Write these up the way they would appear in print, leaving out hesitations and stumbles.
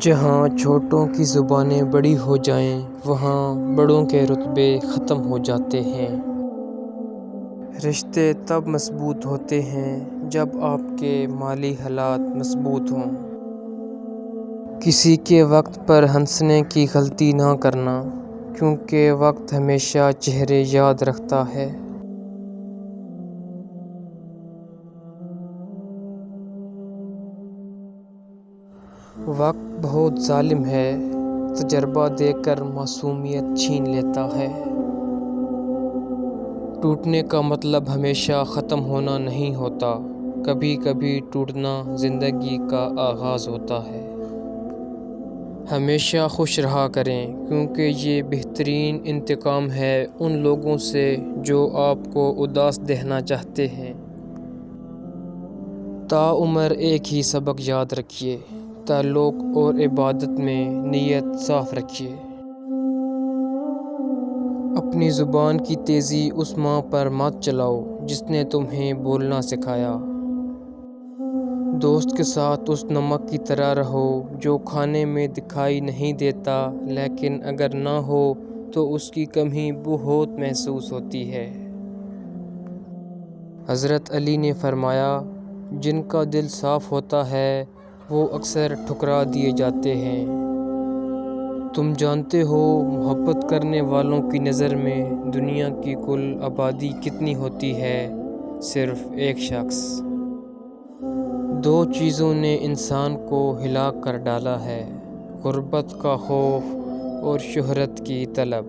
جہاں چھوٹوں کی زبانیں بڑی ہو جائیں وہاں بڑوں کے رتبے ختم ہو جاتے ہیں۔ رشتے تب مضبوط ہوتے ہیں جب آپ کے مالی حالات مضبوط ہوں۔ کسی کے وقت پر ہنسنے کی غلطی نہ کرنا، کیونکہ وقت ہمیشہ چہرے یاد رکھتا ہے۔ وقت بہت ظالم ہے، تجربہ دے کر معصومیت چھین لیتا ہے۔ ٹوٹنے کا مطلب ہمیشہ ختم ہونا نہیں ہوتا، کبھی کبھی ٹوٹنا زندگی کا آغاز ہوتا ہے۔ ہمیشہ خوش رہا کریں، کیونکہ یہ بہترین انتقام ہے ان لوگوں سے جو آپ کو اداس دیکھنا چاہتے ہیں۔ تاعمر ایک ہی سبق یاد رکھیے، تعلق اور عبادت میں نیت صاف رکھیے۔ اپنی زبان کی تیزی اس ماں پر مت چلاؤ جس نے تمہیں بولنا سکھایا۔ دوست کے ساتھ اس نمک کی طرح رہو جو کھانے میں دکھائی نہیں دیتا لیکن اگر نہ ہو تو اس کی کمی بہت محسوس ہوتی ہے۔ حضرت علی نے فرمایا، جن کا دل صاف ہوتا ہے وہ اکثر ٹھکرا دیے جاتے ہیں۔ تم جانتے ہو محبت کرنے والوں کی نظر میں دنیا کی کل آبادی کتنی ہوتی ہے؟ صرف ایک شخص۔ دو چیزوں نے انسان کو ہلاک کر ڈالا ہے، غربت کا خوف اور شہرت کی طلب۔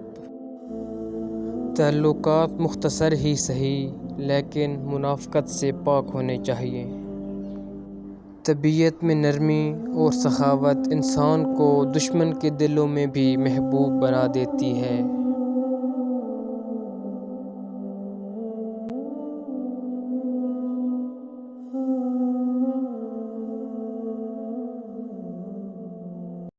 تعلقات مختصر ہی سہی لیکن منافقت سے پاک ہونے چاہیے۔ طبیعت میں نرمی اور سخاوت انسان کو دشمن کے دلوں میں بھی محبوب بنا دیتی ہے۔